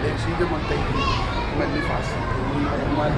léegi suñu demoon tey mel ni Fass mois de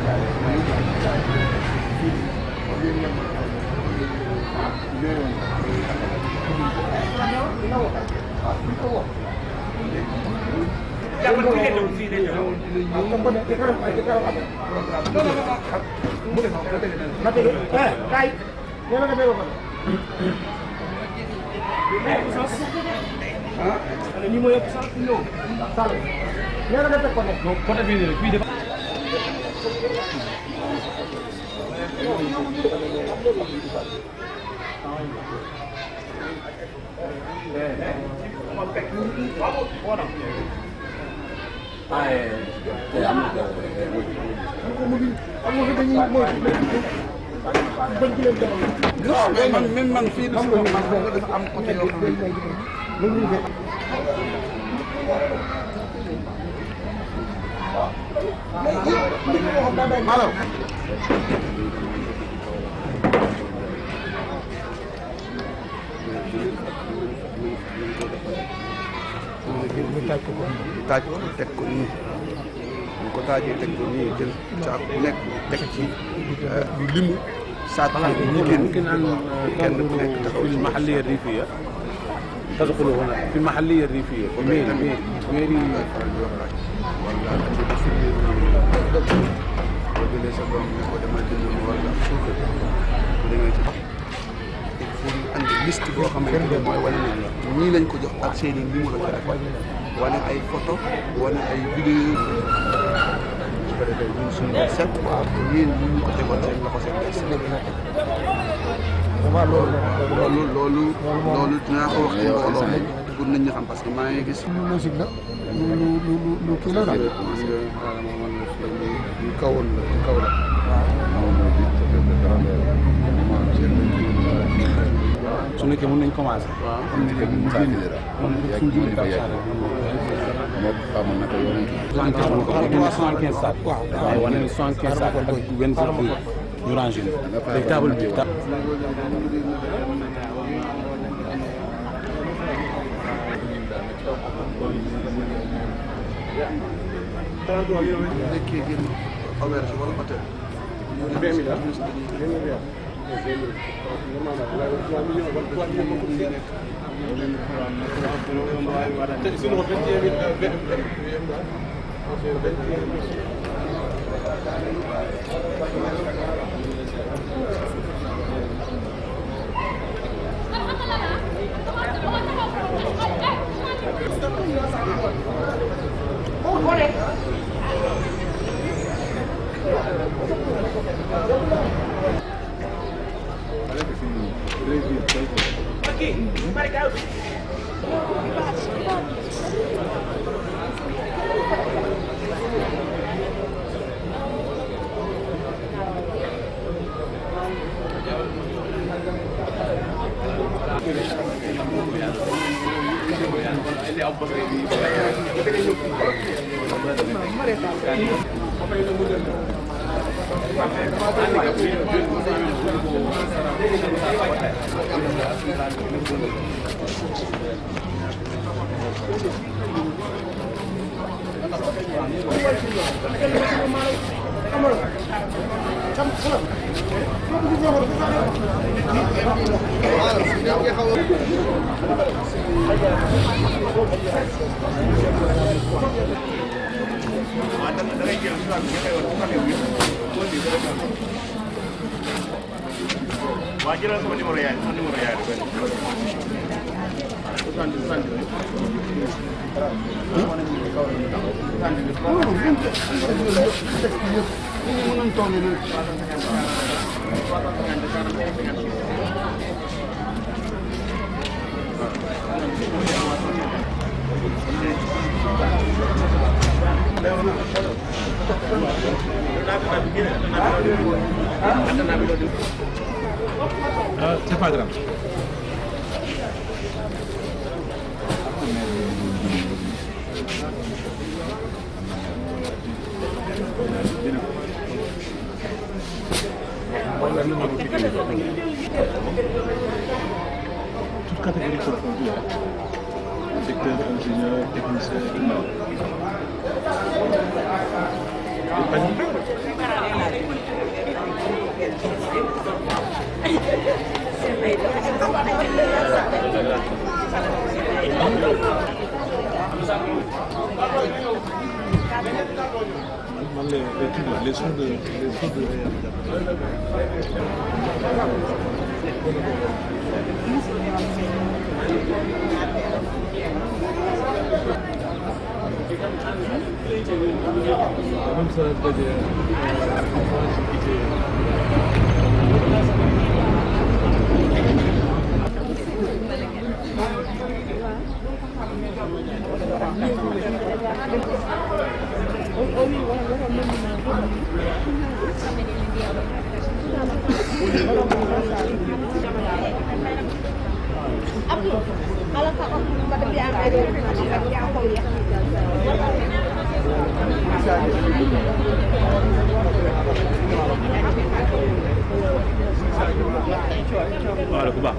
man fii dafa am côté yoo xam alors taaj ko teg ko nii bu ko taajee teg ko nii jël saako bu nekk teg ci limu saako yi génn kenn ku nekk taxaw ci المحلية الريفية تدخل هنا في المحلية الريفية ميري jëlee sa doom ne ko demal jënd ma wala suukar bu demee ci il faut ñu andi liste boo xamante ne mooy wane ne ñii lañ ko jox ak seen i numéro téléphone wane ay photo wane ay vidéo su ko defee ñun suñu bët set yéen ñu ko tegoon seen loxo seen bët set loolu dinaa ko wax ci mbooloo mi pour nit ñi xam parce que maa ngi gis lu logique la lu kii la daal lu kawoon la lu kaw la su nekkee mën nañ commencé. waaw am na léegi mu génn moom suñu jublu kaw saa moo xamoon naka yoon 75 sacs. waaw wane ne 75 sacs ak 22 ñu rangé leen. léegi table bi nekkee génn auberge wala hôtel. Wajiran sama numéro yaay c'est pas grave. catégorie confondue, secteur ingénieur, technicien, les sons de même ça peut dire kalau pada pihak ada yang kau lihat Voilà, Kuba.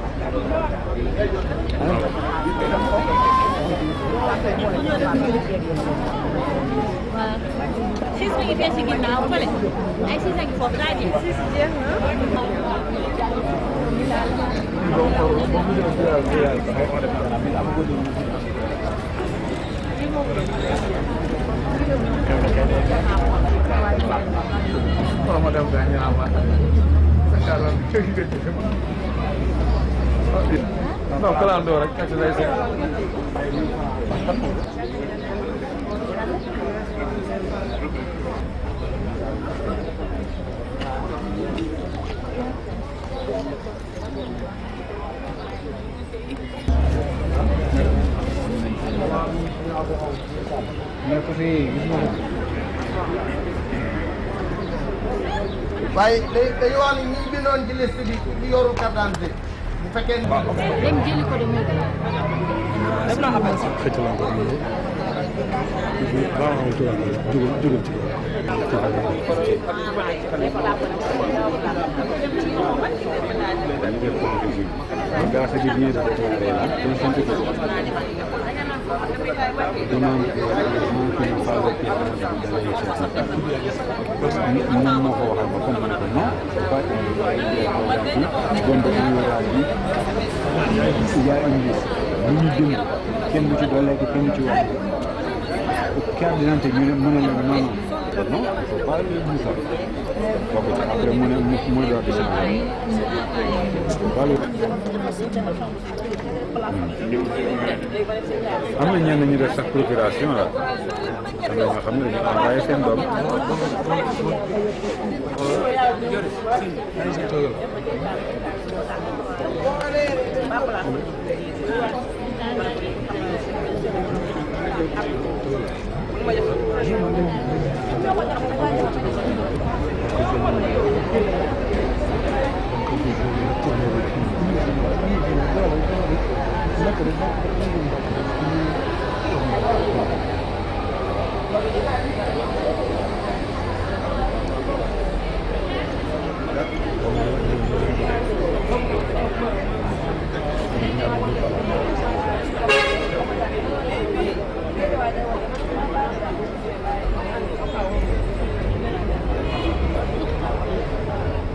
She's making fancy getting out of it. I see like for that. Non, kalau anda orang kacau saya. waaye dañu wax ni ñi bindoon ci liste bi di yoru carte d'identité bu fekkee ne Dem jëli ko de moo gën. kenn du ci doole kenn du ci wax carte d'identité ñu ne mën na la non non faut pas le dire ça donc après mu ne mooy doon di changer am na ñenn ñu def sax procuration la am na nga xam ne dañu envoyé seen doom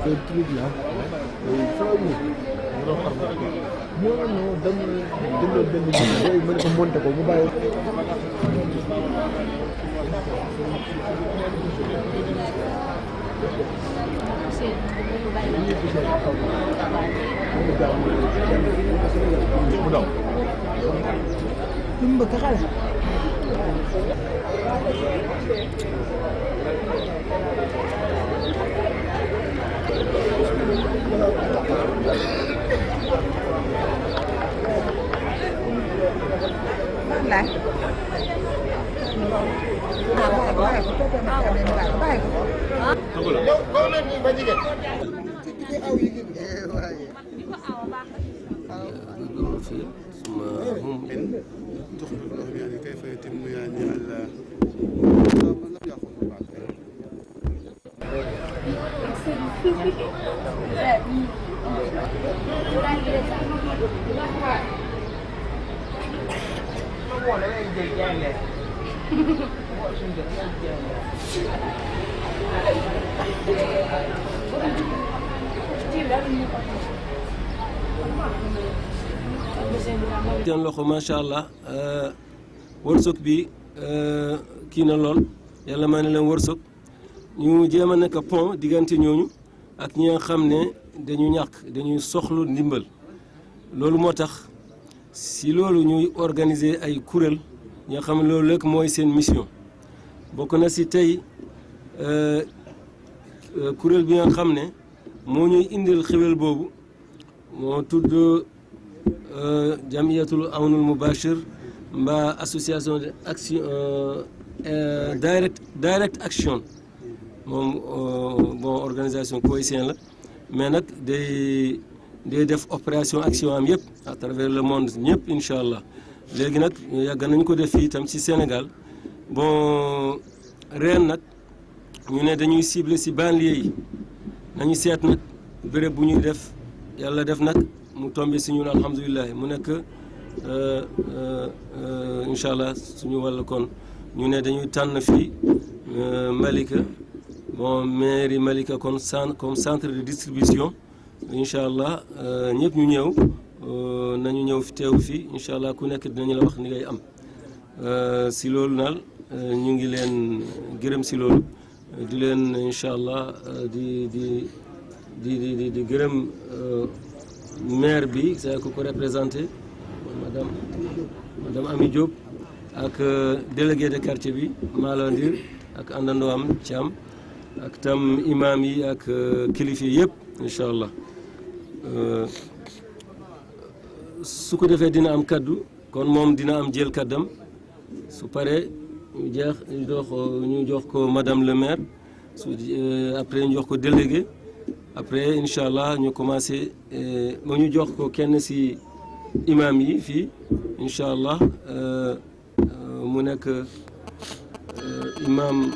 Ce truc-là, ça oui. Non, non, donne-le benn bi mën ko monter ko mu bàyyi. Mu daw. Lu bëgg xale Lại. loolu la ñuy ba jigéen كيف يتم يعني Dạ. seen loxo macha allah wërsëg bi kii na lool yàlla may na leen wërsëg ñu jéem a nekk pont diggante ñooñu ak ñi nga xam ne dañu ñàkk dañuy soxlu ndimbal loolu moo tax si loolu ñuy organiser ay kuréel ñoo xam ne loolu rek mooy seen mission bokk na si tey kuréel bi nga xam ne moo ñuy indil xéwal boobu moo tudd jamiyatul awnul mubashir mbaa association de action direct action moom bon organisation koweïtienne la mais nag day def opération action am yëpp à travers le monde ñëpp incha allah léegi nag yàgg nañu ko def fii itam ci Sénégal bon ren nag ñu ne dañuy cibler ci banlieue yi nañu seet nag béréb bu ñuy def yàlla def nag mu tombé si ñun alhamdulilah mu nekk incha allah suñu wàll kon ñu ne dañuy tànn fii Malika bon mairie Malika kon comme centre de distribution incha allah ñëpp ñu ñëw nañu ñëw fi teew fii incha allah ku nekk dinañu la wax ni ngay am si loolu naal ñu ngi leen gërëm si loolu di leen incha allah di gërëm maire bi c'est ko représenté madame Ami Diop ak délégué de quartier bi Malo Ndir ak àndandoo am Thiam ak tam imam yi ak kilifa yi yëpp incha allah su ko defee dina am kaddu kon moom dina am jël kaddam su paree ñu jox ko madame le maire après ñu jox ko délégué après incha allah ñu commencé ba ñu jox ko kenn si imam yi fii incha allah mu nekk imam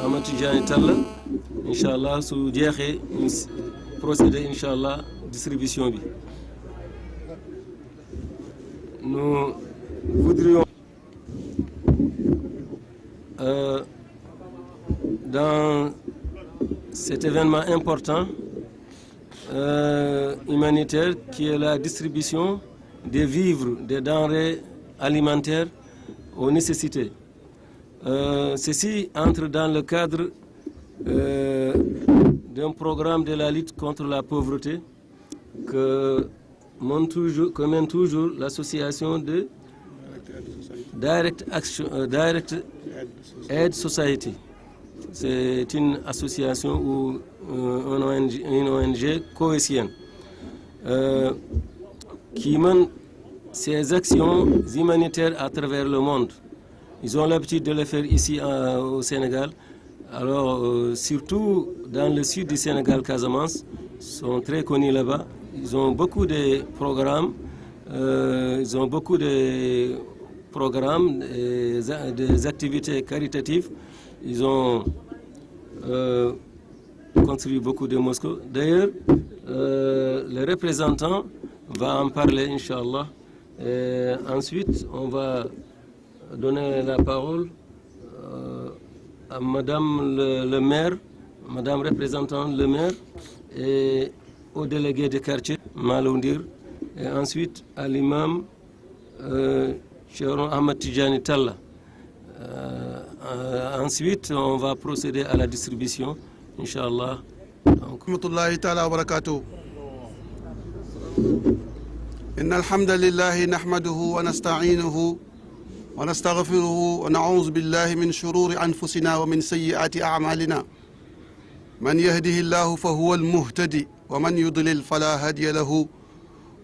Amadou Tidiane Talla incha allah su jeexee ñu procéder incha allah distribution bi nous voudrions dans cet événement important humanitaire qui est la distribution des vivres, des denrées alimentaires aux nécessités. Ceci entre dans le cadre d'un programme de la lutte contre la pauvreté que mène toujours l'association de Direct Aid Society. C'est une association ou une ONG koweïtienne qui mène ces actions humanitaires à travers le monde. Ils ont l'habitude de le faire ici au Sénégal. Alors, surtout dans le sud du Sénégal, Casamance, sont très connus là-bas. Ils ont beaucoup de programmes, des activités caritatives. Ils ont construit beaucoup de mosquées. D'ailleurs, le représentant va en parler, Inch'Allah. Ensuite, on va donner la parole à Madame le maire, Madame représentante le maire, et au délégué de quartier, Malo Ndir, et ensuite à l'imam Cheikh Ahmed Tidiane Talla. Ensuite, on va procéder à la distribution, Inch'Allah. Rahmatullahi ta'ala wa barakatuh. Inna alhamdulillahi nahmaduhu wa nasta'inuhu wa nastaghfiruhu wa na'udhu billahi min shururi anfusina wa min sayyiati a'malina. Man yahdihillahu fahuwa al-muhtadi wa man yudlil fala hadiya lahu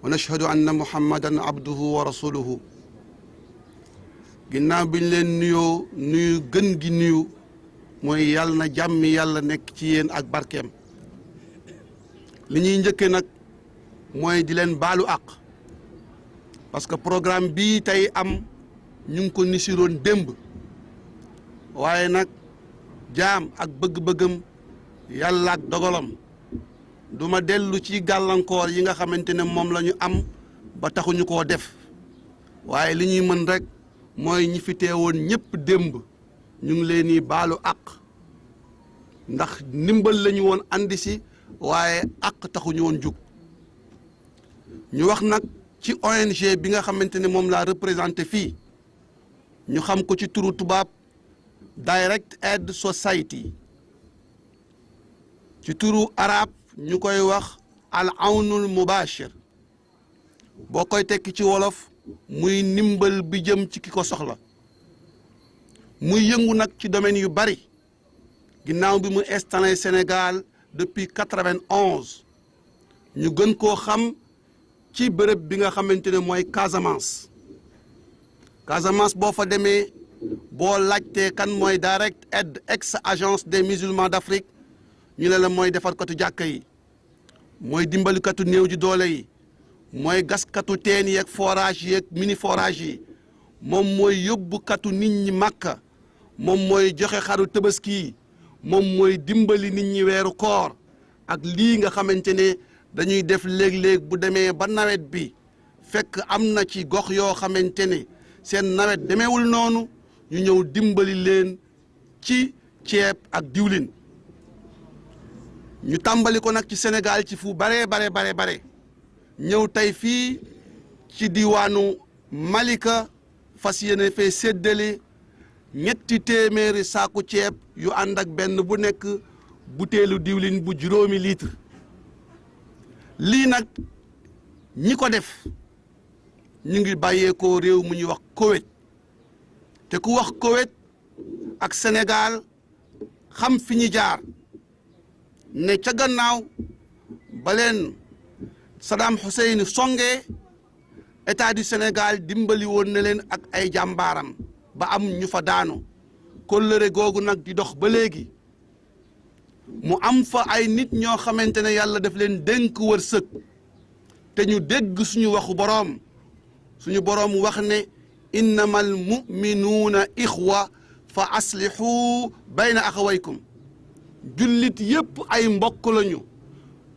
wa nashhadu anna Muhammadan abduhu wa rasuluhu. Ginnaaw biñ leen nuyu gën gi nuyu mooy yàlla na jàmmi yàlla nekk ci yéen ak barkeem. Li ñuy njëkkee nag mooy di leen baalu àq parce que programme bii tey am ñu ngi ko nisiroon démb waaye nag jaam ak bëgg-bëggam yàlla ak dogalam du ma dellu ci gàllankoor yi nga xamante ne moom la ñu am ba taxuñu koo def waaye li ñuy mën rek mooy ñi fi teewoon ñëpp démb ñu ngi leen di baalu àq ndax ndimbal lañu woon andi si waaye àq taxuñu woon jug ñu wax nag ci ONG bi nga xamante ne moom laa représenté fii ñu xam ko ci turu tubaab Direct Aid Society ci turu arab ñu koy wax al awnul mubashir boo koy tekki ci wolof muy ndimbal bi jëm ci ki ko soxla muy yëngu nag ci domaine yu bari ginnaaw bi mu installé Sénégal depuis 91 ñu gën koo xam ci bërëb bi nga xamante ne mooy Casamance boo fa demee boo laajtee kan mooy Direct Aid ex agence des musulmans d'Afrique ñu ne la mooy defarkatu jàkka yi mooy dimbalikatu néew ji doole yi mooy gaskatu teen yeeg forage yeeg mini forage yi moom mooy yóbbukatu nit ñi Màkka moom mooy joxe xaru tabaski yi moom mooy dimbali nit ñi weeru koor ak lii nga xamante ne dañuy def léeg-léeg bu demee ba nawet bi fekk am na ci gox yoo xamante ne seen nawet demeewul noonu ñu ñëw dimbali leen ci ceeb ak diwlin ñu tàmbali ko nag ci Sénégal ci fu bare ñëw tey fii ci diwaanu Malika fas yéene fee séddale 300 saaku ceeb yu ànd ak benn bu nekk butéelu diwlin bu 5 litre lii nag ñi ko def ñu ngi bàyyeekoo réew mu ñuy wax Koweït te ku wax Koweït ak Sénégal xam fi ñu jaar ne ca gannaaw ba leen Saddam Hussein songee état du Sénégal dimbali woon na leen ak ay jàmbaaram ba am ñu fa daanu kóllëre googu nag di dox ba léegi mu am fa ay nit ñoo xamante ne yàlla daf leen dénk wërsëg te ñu dégg suñu waxu boroom suñu boroom wax ne innamal mu'minuuna ixwa fa aslihu bayna axawaykum jullit yépp ay mbokk lañu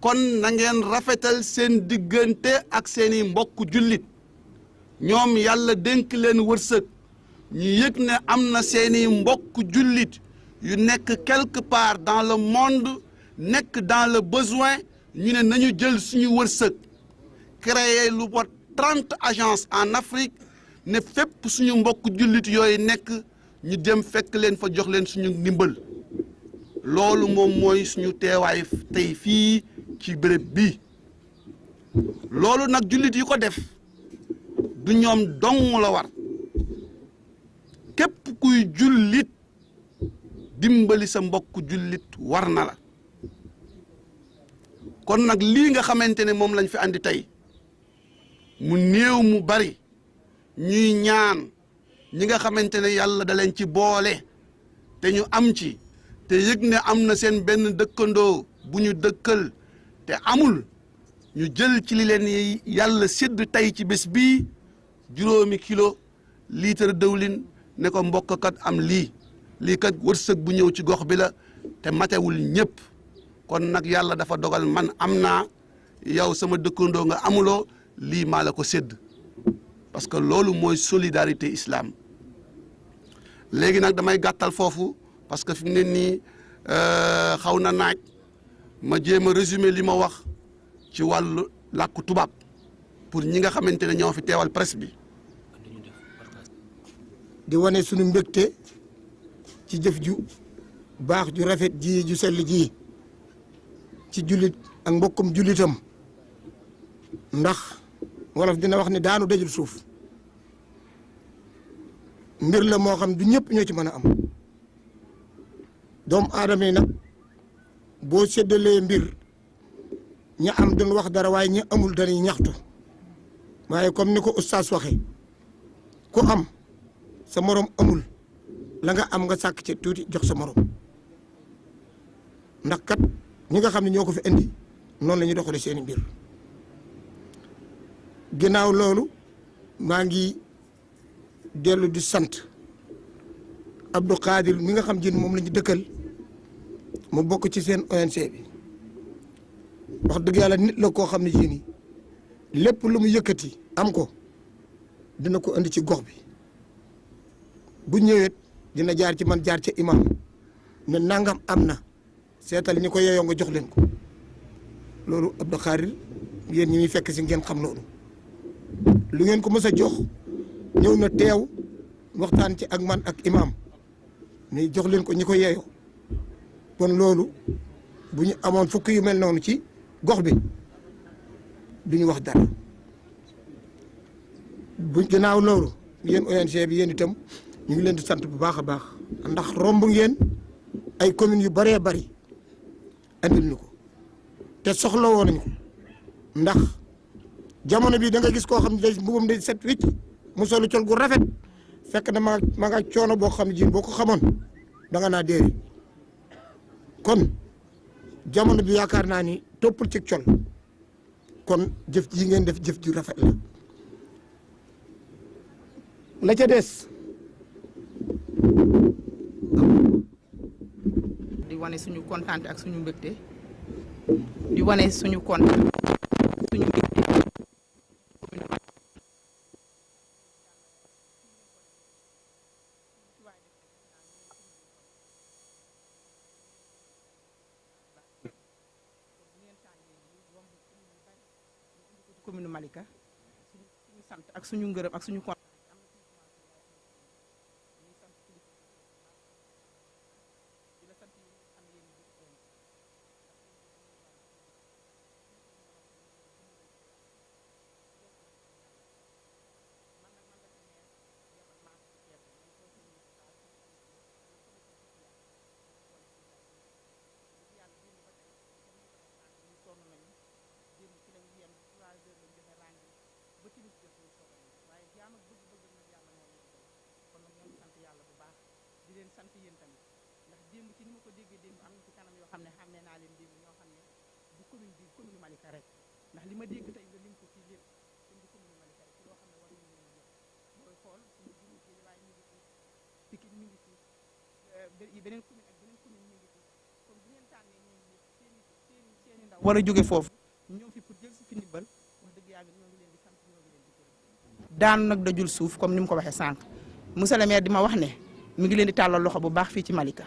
kon na ngeen rafetal seen diggante ak seeni mbokk jullit ñoom yàlla dénk leen wërsëg ñu yëg ne am na seeni mbokk jullit yu nekk quelque part dans le monde nekk dans le besoin ñu ne nañu jël suñu wërsëg créer lu bot 30 agences en Afrique ne fépp suñu mbokk jullit yooyu nekk ñu dem fekk leen fa jox leen suñu ndimbal loolu moom mooy suñu teewaay tey fii ci béréb bi loolu nag jullit yi ko def du ñoom dong la war képp kuy jullit dimbali sa mbokk jullit war na la kon nag lii nga xamante ne moom lañ fi andi tey mu néew mu bari ñuy ñaan ñi nga xamante ne yàlla da leen ci boole te ñu am ci te yëg ne am na seen benn dëkkandoo bu ñu dëkkal te amul ñu jël ci li leen yàlla sédd tey ci bés bii 5 kilo litre dëwlin ne ko mbokk kat am lii kat wërsëg bu ñëw ci gox bi la te matewul ñëpp kon nag yàlla dafa dogal man am naa yow sama dëkkandoo nga amuloo lii maa la ko sédd parce que loolu mooy solidarité islam léegi nag damay gàttal foofu parce que fi mu ne nii xaw na naaj ma jéem a résumer li ma wax ci wàllu làkku tubaab pour ñi nga xamante ne ñoo fi teewal presse bi. di wane sunu mbégte ci jëf ju baax ju rafet ji ju sell ji ci jullit ak mbokkum jullitam ndax wolof dina wax ne daanu dajul suuf mbir la moo xam du ñëpp ñoo ci mën a am doomu aadama yi nag boo séddalee mbir ña am duñ wax dara waaye ña amul dañuy ñaxtu waaye comme ni ko oustaz waxee ku am sa morom amul la nga am nga sàkk ci tuuti jox sa morom ndax kat ñi nga xam ne ñoo ko fi indi noonu la ñuy doxalee seeni mbir ginnaaw loolu maa ngi dellu di sant Abdou Khadir mi nga xam ji moom la ñu dëkkal mu bokk ci seen ONG bi wax dëgg yàlla nit la koo xam ne ji nii lépp lu mu yëkkati am ko dina ko indi ci gox bi bu ñëwee dina jaar ci man jaar ci imam ne nangam am na seetal ñi ko yeyoo nga jox leen ko loolu Abdou Khadir yéen ñi muy fekk si ngeen xam loolu lu ngeen ko mës a jox ñëw na teew waxtaan ci ak man ak imam ni jox leen ko ñi ko yeyoo kon loolu bu ñu amoon fukk yu mel noonu ci gox bi du ñu wax dara bu ginnaaw loolu yéen ONG bi yéen itam ñu ngi leen di sant bu baax a baax ndax romb ngeen ay communes yu bëree bëri andil ñu ko te soxla woon nañu ko ndax jamono bi da nga gis koo xam ne day mbubam day set wicc mu solu col gu rafet fekk na ma nga coono boo xam ne ji boo ko xamoon da nga naa déeri kon jamono bi yaakaar naa ni toppul ci col kon jëf ji ngeen def jëf ju rafet la ca des di wane suñu kontaan ak suñu mbégte di wane suñu kontaan suñu mbégte commune Malika suñu sant ak suñu ngërëm ak suñu kontaan sant yéen tamit ndax démb ci ni ma ko déggee démb am na ci kanam yoo xam ne xàmmee naa leen démb ñoo xam ne du commune Malika rek ndax li ma dégg tey nga lim ko ci lépp kon du commune Malika rek ci loo xam ne war nañu leen yëpp booy xool suñu jumut yi waaye ñu ngi fi Pikine ñu ngi fi beneen commune ak beneen commune ñu ngi fi kon bu ngeen tànnee ñoom ñëpp seeni ndaw war a jóge foofu ñoom fi pour jël si fi ndimbal wax dëgg yàlla ñoo ngi leen di sant ñoo ngi leen di gërëm daan nag dajul suuf comme ni mu ko waxee sànq monsieur le maire di ma wax ne mi ngi leen di tàllal loxo bu baax fii ci Malika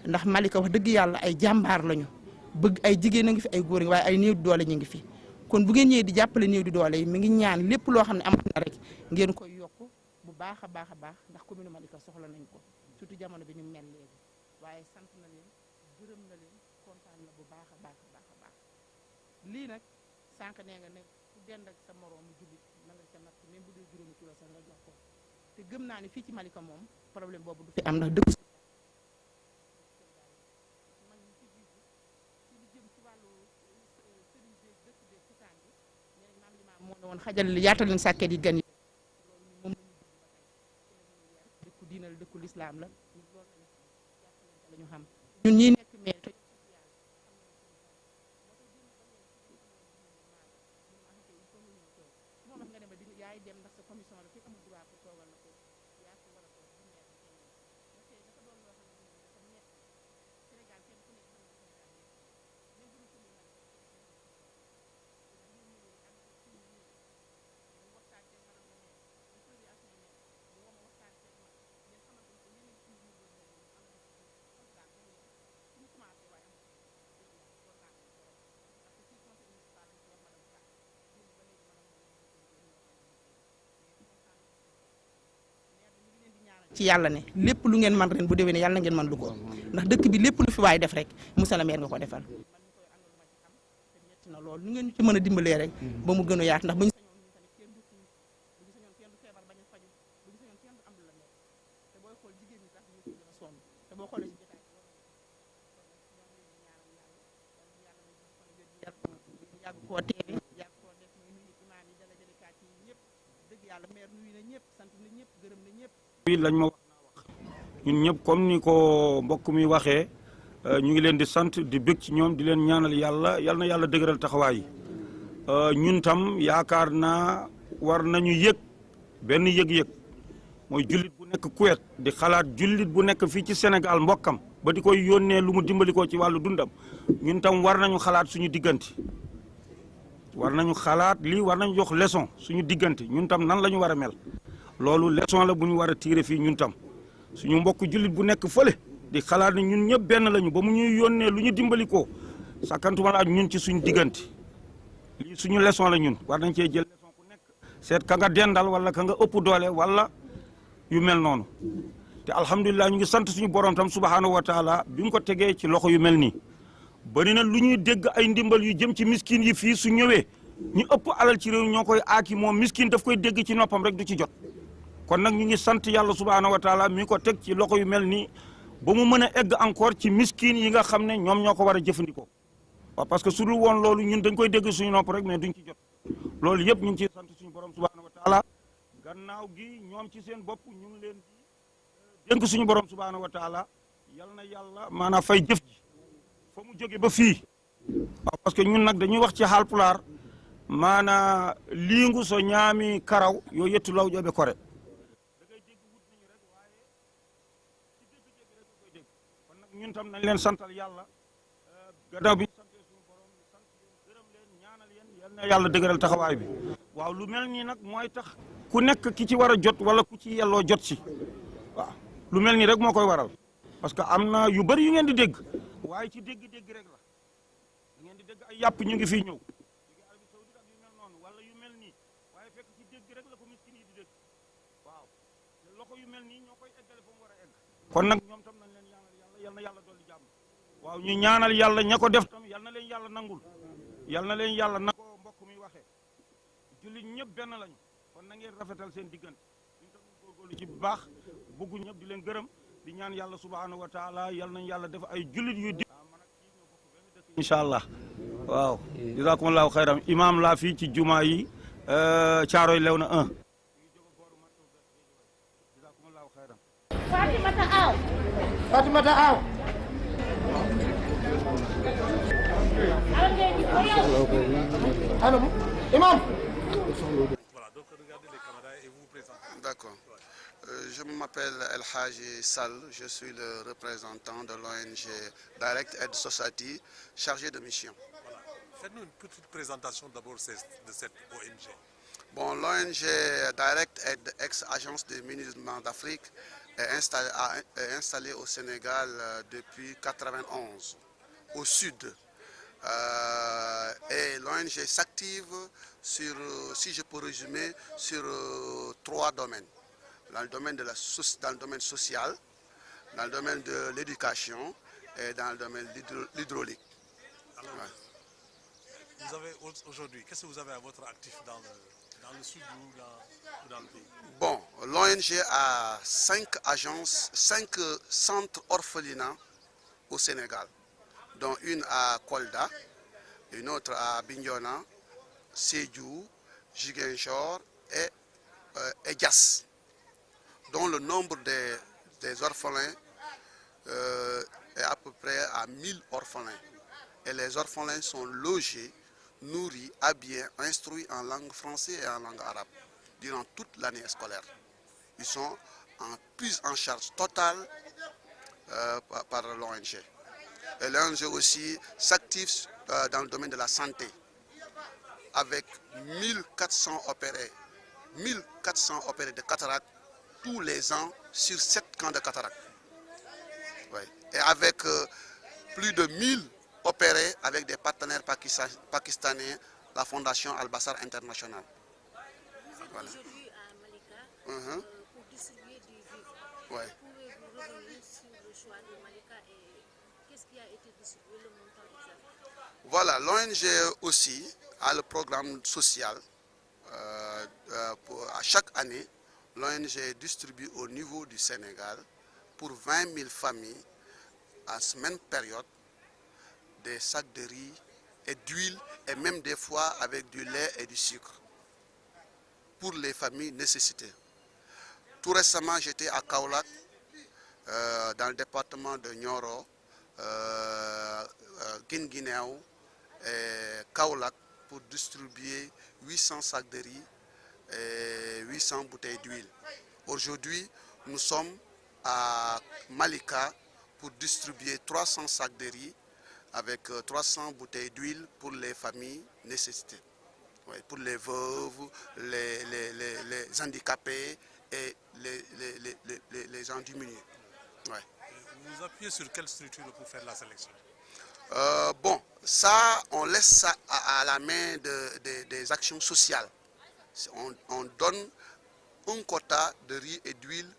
ndax Malika wax dëgg yàlla ay jàmbaar lañu bëgg ay jigéen a ngi fi ay góor waaye ay néew di doole ñu ngi fi kon bu ngeen ñëwee di jàppale néew di doole yi mi ngi ñaan lépp loo xam ne amat na rek ngeen koy yokk bu baax a baax a baax ndax commune Malika soxla nañ ko surtout jamono bi ñu mel léegi waaye sant na leen gërëm na leen kontaan na bu baax a baax a baax a baax lii nag sànq nee nga ne ku dend ak sa moroomu jullit na nga ca natt même bu dee juróomi kilo sax nga jox ko te gëm naa ne fii ci Malika moom problème boobu du fi am ndax dëkk man ñi ci jiitu ci lu jëm ci wàllu sëriñ bi dëkk bi kusaan bi nee nañ maam li maam moo ne woon xajal yaatal leen sàkket yi gan yi loolu moom la ñu dund ba tey dëkku diinal dëkku lislaam la ñu loolu la ñu xam ñun ñi nekk maire te moo wax nga dem ba di yaay dem ndax sa commission la fi amul droit pour toogal la ko yaa ko war a toog di maire bi keneen dafa doon loo xam ne dafa nekk Sénégal kenn ku nekk xam ne Sénégal même bu ñu ko mën waxtaan ci maanaam ne bu population yi nekk bu woo ma waxtaan ci man ngeen xamante ne yéen a ngi suñu niveau mel ni am na kontaan bu ñu commencé waaye amul kontaan nañ trop parce que fii conseil municipal lañ ci wax madame Ka démb ba léegi madame ci yàlla ne lépp lu ngeen man ren bu déwénee yàlla na ngeen man lu ko ndax dëkk bi lépp lu fi waay def rek monsieur le maire nga ko defal man ñu koy àndal ma ci xam te metti na lool nu ngeen ñu ci mën a dimbalee rek ba mu gën a yaatu ndax bu ñu sañoon ñun tamit kenn du xiif bu ñu sañoon kenn du feebar bañ a faju bu ñu sañoon kenn du am lu la nekk te booy xool jigéen ñi sax ñu ci gën a sonn te boo xoolee ci jotaay yàgg koo teewe yàgg koo def muy nuyu imaam yi dala jëlekaat yi ñëpp dëgg yàlla maire nuyu na ñëpp sant na ñëpp gërëm na ñëpp lañ ma wax ñun ñëpp comme ni ko mbokk mi waxee ñu ngi leen di sant di bëgg ci ñoom di leen ñaanal yàlla yal na yàlla dëgëral taxawaay ñun tam yaakaar naa war nañu yëg benn yëg-yëg mooy jullit bu nekk Kuwait di xalaat jullit bu nekk fii ci Sénégal mbokkam ba di koy yónnee lu mu dimbali ko ci wàllu dundam ñun tam war nañu xalaat suñu diggante war nañu xalaat lii war nañu jox leçon suñu diggante ñun tam nan la ñu war a mel loolu leçon la bu ñu war a tirer fii ñun tam suñu mbokk jullit bu nekk fële di xalaat ne ñun ñëpp benn lañu ba mu ñuy yónnee lu ñu dimbali ko sàkkantuma la ak ñun ci suñu diggante lii suñu leçon la ñun war nañ cee jël leçon ku nekk seet ka nga dendal wala ka nga ëpp doole wala yu mel noonu te alhamdulilah ñu ngi sant suñu borom tam subhanahu wa taala bi mu ko tegee ci loxo yu mel nii bari na lu ñuy dégg ay ndimbal yu jëm ci miskin yi fii su ñëwee ñu ëpp alal ci réew ñoo koy aaki moom miskin daf koy dégg ci noppam rek du ci jot kon nag ñu ngi sant yàlla subhanahu wa taala mi ko teg ci loxo yu mel nii ba mu mën a egg encore ci miskin yi nga xam ne ñoom ñoo ko war a jëfandikoo waaw parce que su dul woon loolu ñun dañ koy dégg suñu nopp rek mais duñ ci jot loolu yëpp ñu ngi ciy sant suñu borom subhanahu wa taala gannaaw gi ñoom ci seen bopp ñu ngi leen di dénk suñu borom subhanahu wa taala yal na yàlla maanaam fay jëf ji fa mu jóge ba fii waaw parce que ñun nag dañuy wax ci Haalpulaar maana liingu so ñaami karaw yo yettu law joɓe kore da ngay dégg wut nañu rek waaye ci dégg-dégg rek koy dégg kon nag ñun tam nañ leen santal yàlla gannaaw bi ñu santee suñu borom sant leen gërëm leen ñaanal yéen yal na yàlla dëgëral taxawaay bi waaw lu mel nii nag mooy tax ku nekk ki ci war a jot wala ku ci yelloo jot si waaw lu mel nii rek moo koy waral parce que am na yu bëri yu ngeen di dégg waaye ci dégg-dégg rek la da ngeen di dégg ay yàpp ñu ngi fii ñëw jóge Arabie Saoudite ak yu mel noonu wala yu mel nii waaye fekk ci dégg rek la ko miskin yi di dégg waaw te loxo yu mel nii ñoo koy eggale fa mu war a egg kon nag ñoom tam nañ leen ñaanal yàlla yal na yàlla dolli jàmm waaw ñu ñaanal yàlla ña ko def tam yal na leen yàlla nangul yal na leen yàlla nangul ko mbokk mi waxee jullit ñëpp benn lañu kon na ngeen rafetal seen diggante ñu tam góorgóorlu ci bu baax bëggu ñëpp di leen gërëm di ñaan yàlla subhanahu wa taala yal nañ yàlla def ay jullit yu di incha allah waaw jazakumullahu xayran imam laa fii ci juma yi Caaroy lew na 1 jazakumullahu xayran Fatimata Aw. Fatimata Aw. Allô, imam. D'accord. Je m'appelle El Hadji Sall, je suis le représentant de l'ONG Direct Aid Society, chargé de mission. Voilà. Faites-nous une petite présentation d'abord de cette ONG. Bon, l'ONG Direct Aid, ex-agence des musulmans d'Afrique, est installée au Sénégal depuis 1991, au sud. Et l'ONG s'active sur, si je peux résumer, sur 3 domaines. Dans le domaine dans le domaine social, dans le domaine de l'éducation et dans le domaine de l'hydraulique. Alors, vous avez aujourd'hui, qu'est-ce que vous avez à votre actif dans le sud ou dans le pays? Bon, l'ONG a 5 agences, 5 centres orphelinats au Sénégal, dont une à Kolda, une autre à Bignona, Sédhiou, Ziguinchor et Diass, dont le nombre des orphelins est à peu près à 1000 orphelins. Et les orphelins sont logés, nourris, habillés, instruits en langue française et en langue arabe durant toute l'année scolaire. Ils sont pris en charge totale par l'ONG. Et l'ONG aussi s'active dans le domaine de la santé avec 1400 opérés de cataracte tous les ans sur 7 camps de cataracte. Oui. Et avec plus de 1000 opérés avec des partenaires pakistanais, la Fondation Al-Bassar International. Voilà. Aujourd'hui à Malika, pour distribuer du vivre, ouais. Pouvez-vous revenir sur le choix de Malika et qu'est-ce qui a été distribué, le montant exact? Voilà, l'ONG aussi a le programme social. À chaque année, l'ONG distribue au niveau du Sénégal pour 20 000 familles à cette même période des sacs de riz et d'huile et même des fois avec du lait et du sucre pour les familles nécessitées. Tout récemment, j'étais à Kaolack, dans le département de Nioro, Guinguinéo et Kaolack pour distribuer 800 sacs de riz et 800 bouteilles d'huile. Aujourd'hui, nous sommes à Malika pour distribuer 300 sacs de riz avec 300 bouteilles d'huile pour les familles nécessitées. Oui, pour les veuves, les handicapés et les gens diminués. Ouais. Vous appuyez sur quelle structure pour faire la sélection? Bon, ça, on laisse ça à la main des actions sociales. On donne un quota de riz et d'huile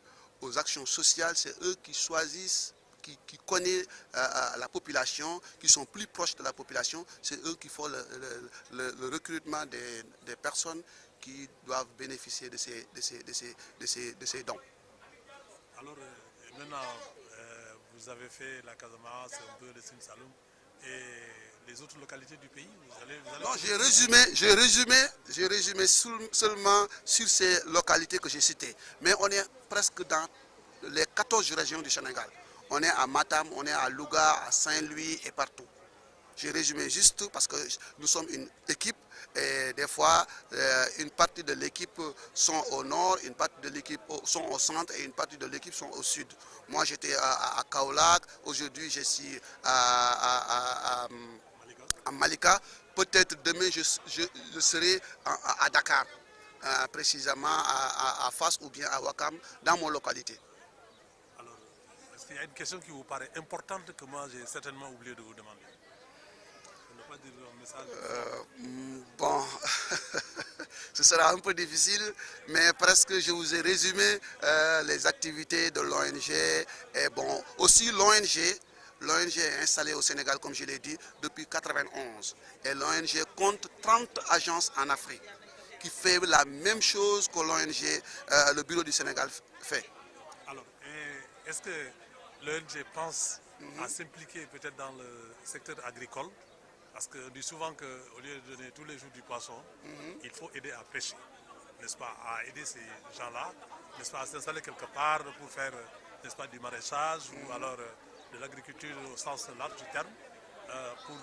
aux actions sociales. C'est eux qui choisissent, qui connaissent la population, qui sont plus proches de la population. C'est eux qui font le recrutement des personnes qui doivent bénéficier de ces dons. Alors, maintenant, vous avez fait la Casamance, un peu le Sine Saloum et les autres localités du pays. Non, j'ai résumé seulement sur ces localités que j'ai citées. Mais on est presque dans les 14 régions du Sénégal. On est à Matam, on est à Louga, à Saint-Louis et partout. J'ai résumé juste parce que nous sommes une équipe et des fois, une partie de l'équipe sont au nord, une partie de l'équipe sont au centre et une partie de l'équipe sont au sud. Moi, j'étais à Kaolack, aujourd'hui je suis à Malika. Peut-être demain, je serai à Dakar, précisément à Fass ou bien à Ouakam, dans mon localité. Alors, est-ce qu'il y a une question qui vous paraît importante que moi j'ai certainement oublié de vous demander? Pas dire un message. Bon, ce sera un peu difficile, mais presque je vous ai résumé les activités de l'ONG. Et bon, aussi l'ONG est installée au Sénégal, comme je l'ai dit, depuis 1991. Et l'ONG compte 30 agences en Afrique qui fait la même chose que l'ONG, le bureau du Sénégal fait. Alors, est-ce que l'ONG pense à s'impliquer peut-être dans le secteur agricole? Parce qu'on dit souvent qu'au lieu de donner tous les jours du poisson, il faut aider à pêcher, n'est-ce pas, à aider ces gens-là, n'est-ce pas, à s'installer quelque part pour faire, n'est-ce pas, du maraîchage ou alors de l'agriculture au sens large du terme, pour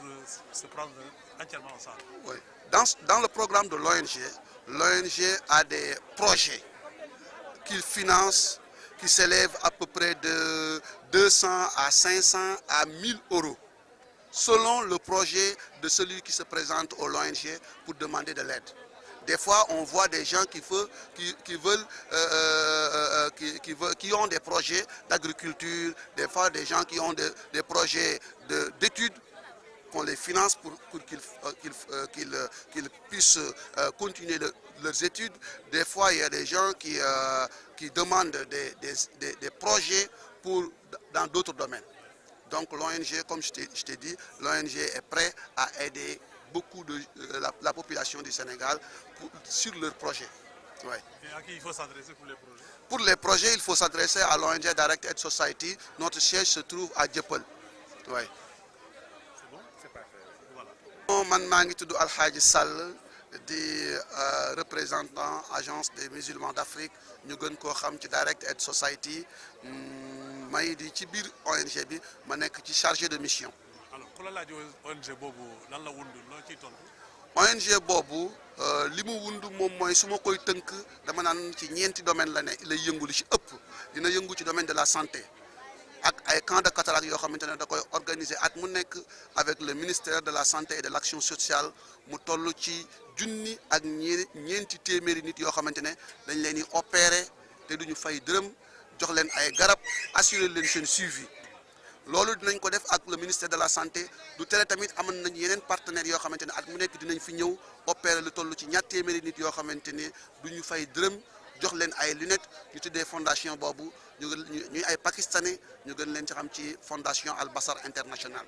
se prendre entièrement ensemble. Oui. Dans le programme de l'ONG a des projets qu'il finance qui s'élèvent à peu près de 200 à 500 à 1000 euros. Selon le projet de celui qui se présente au l'ONG pour demander de l'aide. Des fois, on voit des gens qui ont des projets d'agriculture, des fois des gens qui ont des projets d'études, qu'on les finance pour qu'ils puissent continuer leurs études. Des fois, il y a des gens qui demandent des projets dans d'autres domaines. Donc l'ONG, comme je t'ai dit, l'ONG est prête à aider beaucoup de la population du Sénégal sur leurs projets. Ouais. Et à qui il faut s'adresser pour les projets? Pour les projets, il faut s'adresser à l'ONG Direct Aid Society. Notre siège se trouve à Dieuppeul. Ouais. C'est bon? C'est parfait. Voilà. Je suis Alhaji Sall, représentant agence des musulmans d'Afrique. Nous sommes Direct Aid Society. Je suis ONG bi ma nekk ci chargé de mission. Alors ku la laaj ONG boobu lan la wund loo ciy tontu. ONG boobu li mu wund moom mooy su ma koy tënk dama naan ci ñeenti domaine la ne lay yëngu li ci ëpp dina yëngu ci domaine de la santé ak ay camps de cataracte yoo xamante ne da koy organiser at mu nekk avec le ministère de la santé et de l'action sociale mu toll ci junni ak ñeenti téeméeri nit yoo xamante ne dañ leen di opérer te duñu fay dërëm. Jox leen ay garab assurer leen seen suivi loolu dinañ ko def ak le ministère de la santé du tere tamit amoon nañ yeneen partenaires yoo xamante ne at mu nekk dinañ fi ñëw opérer lu toll ci ñaar téeméeri nit yoo xamante ne du ñu fay dërëm jox leen ay lunettes ñu tuddee fondation boobu ñuy ay pakistanais ñu gën leen ci xam ci fondation Al Basar International.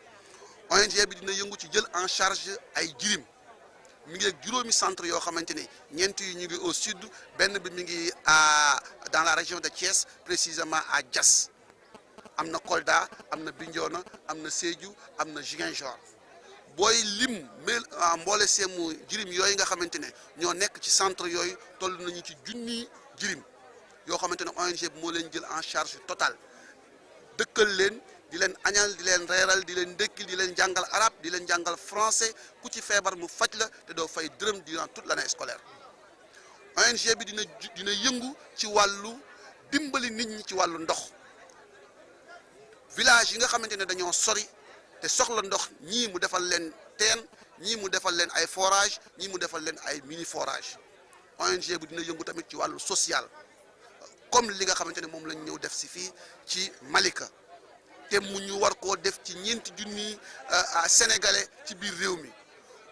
ONG bi dina yëngu ci jël en charge ay jirim mi ngi ak juróomi centre yoo xamante ne ñeent yi ñu ngi au sud benn bi mi ngi dans la région de Thiès précisément à Diass am na Kolda am na Bignona am na Sédhiou am na Ziguinchor booy lim mboole seemu jirim yooyu nga xamante ne ñoo nekk ci centre yooyu toll nañu ci junni jirim yoo xamante ne ONG bi moo leen jël en charge totale dëkkal leen di leen añal di leen reeral di leen ndékkil di leen jàngal arabe di leen jàngal français ku ci feebar mu faj la te doo fay dërëm durant toute l'année scolaire. ONG bi dina yëngu ci wàllu dimbali nit ñi ci wàllu ndox village yi nga xamante ne dañoo sori te soxla ndox ñii mu defal leen teen ñii mu defal leen ay forage ñii mu defal leen ay mini forage ONG bi dina yëngu tamit ci wàllu social comme li nga xamante ne moom lañ ñëw def si fii ci Malika te mu ñu war koo def ci 4 junni sénégalais ci biir réew mi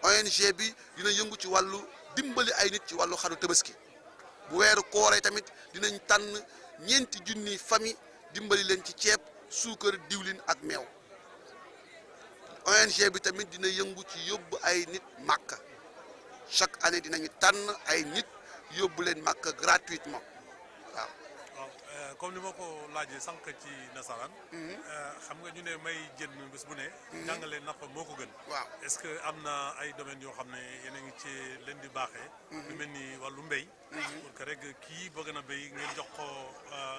ONG bi dina yëngu ci wàllu dimbali ay nit ci wàllu xaru tabaski bu weeru kooree tamit dinañ tànn 4 junni famille dimbali leen ci ceeb suukar diwlin ak meew ONG bi tamit dina yëngu ci yóbbu ay nit Màkka chaque année dinañu tànn ay nit yóbbu leen Màkka gratuitement waaw. comme ni ma ko laajee sànq ci nasaraan. xam nga ñu ne may jën bés bu ne. jàngale napp moo ko gën. waaw est-ce que am na ay domaines yoo xam ne yéen a ngi ci leen di baaxee. lu mel ni wàllu mbéy. pour que rek kii bëgg na béy ngeen jox ko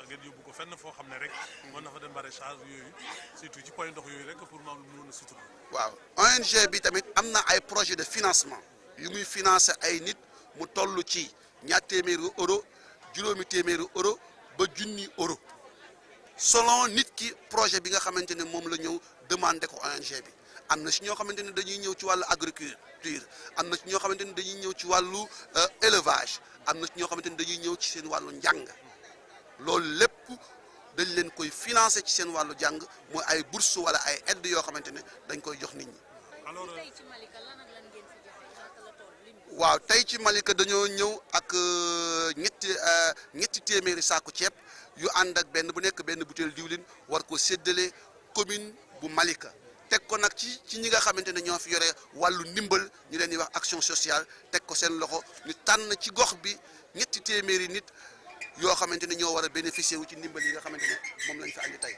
ngeen yóbbu ko fenn foo xam ne rek mën na fa dem maraîchage yooyu surtout ci point ndox yooyu rek pour mu am lu mën a sutur. waaw ONG bi tamit am na ay projet de financement yu muy financer ay nit mu toll ci €200 €800 ba €1,000 selon nit ki projet bi nga xamante ne moom la ñëw demandé ko ONG bi am na si ñoo xamante ne dañuy ñëw ci wàllu agriculture am na si ñoo xamante ne dañuy ñëw ci wàllu élevage am na si ñoo xamante ne dañuy ñëw ci seen wàllu njàng loolu lépp dañ leen koy financer ci seen wàllu jàng mooy ay bourse wala ay aide yoo xamante ne dañ koy jox nit ñi. alors waaw tey ci Malika dañoo ñëw ak ñetti téeméeri saaku ceeb yu ànd ak benn bu nekk benn butéel diwlin war ko séddale commune bu Malika teg ko nag ci ñi nga xamante ne ñoo fi yore wàllu ndimbal ñu leen di wax action sociale teg ko seen loxo ñu tànn ci gox bi ñetti téeméeri nit yoo xamante ne ñoo war a bénéficier wu ci ndimbal yi nga xamante ne moom lañ fi andi tey.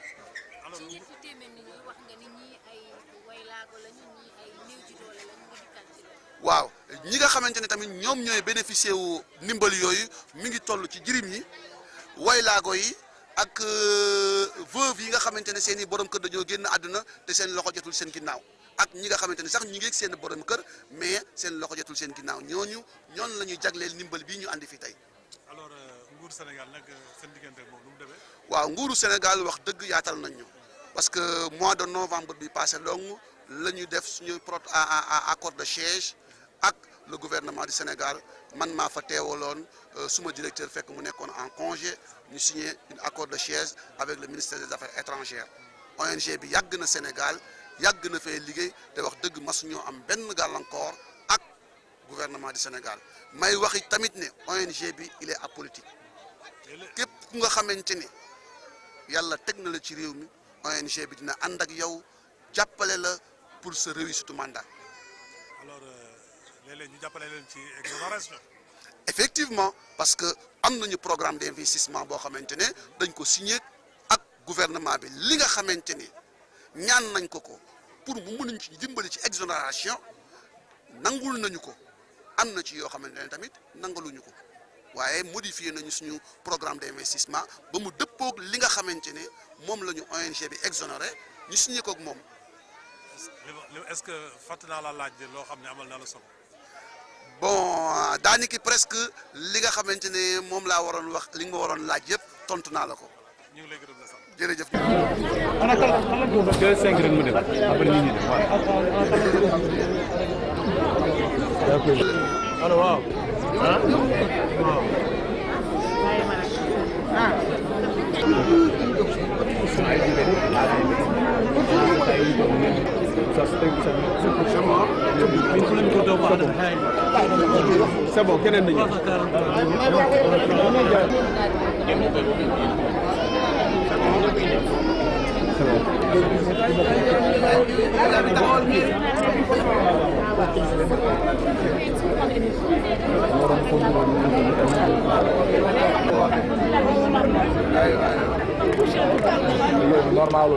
waaw ñi nga xamante ne tamit ñoom ñooy bénéficier wu ndimbal yooyu mi ngi toll ci jirim yi waylaago yi ak veuve yi nga xamante ne seen i borom kër dañoo génn àdduna te seen loxo jotul seen ginnaaw ak ñi nga xamante ne sax ñu ngi ak seen borom kër mais seen loxo jotul seen ginnaaw ñoon la ñuy jagleel ndimbal bii ñu andi fi tey. alors nguuru Sénégal nag seen diggante moom nu mu demee. waaw nguuru Sénégal wax dëgg yaatal nañ ñu parce que mois de novembre bi passé long la ñu def suñu accord de siège ak le gouvernement du Sénégal man maa fa teewaloon suma directeur fekk mu nekkoon en congé ñu signé un accord de siège avec le ministère des affaires étrangères ONG bi yàgg na Sénégal yàgg na fee liggéey te wax dëgg mas ñoo am benn gàllankoor ak gouvernement du Sénégal may waxi tamit ne ONG bi il est apolitique képp ku nga xamante ni yàlla teg na la ci réew mi ONG bi dina ànd ak yow jàppale la pour sa réussite mandat. alors léeg-léeg ñu jàppale leen ci exonération. effectivement parce que am nañu programme d'investissement boo xamante ne dañ ko signé ak gouvernement bi li nga xamante ni ñaan nañ ko pour mu mënuñ ci dimbali ci exonération nangul nañu ko am na ci yoo xamante ne tamit nangaluñu ko waaye modifié nañu suñu programme d'investissement ba mu dëppoog li nga xamante ne moom la ñu ONG bi exonéré ñu signé ko ak moom. est-ce que fàtt naa la laaj loo xam ne amal na la solo. bon daanaka presque li nga xamante ne moom laa waroon wax li nga ma waroon laaj yëpp tontu naa la ko. ñu ngi lay gërëm la sant. jërëjëf. ana kan ko ba 5 rek mu dem après ñu dem allo waaw. c'est bon keneen nañu normal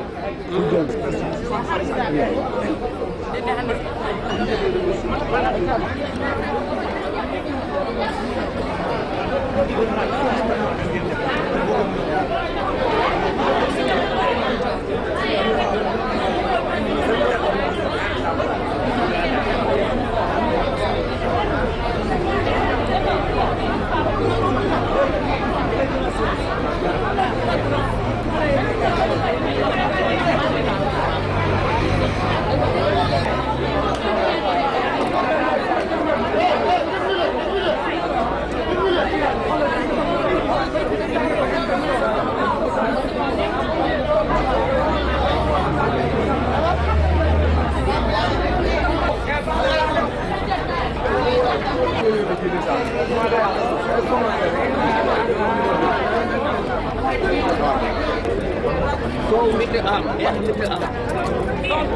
So with the arm, yeah, with the arm.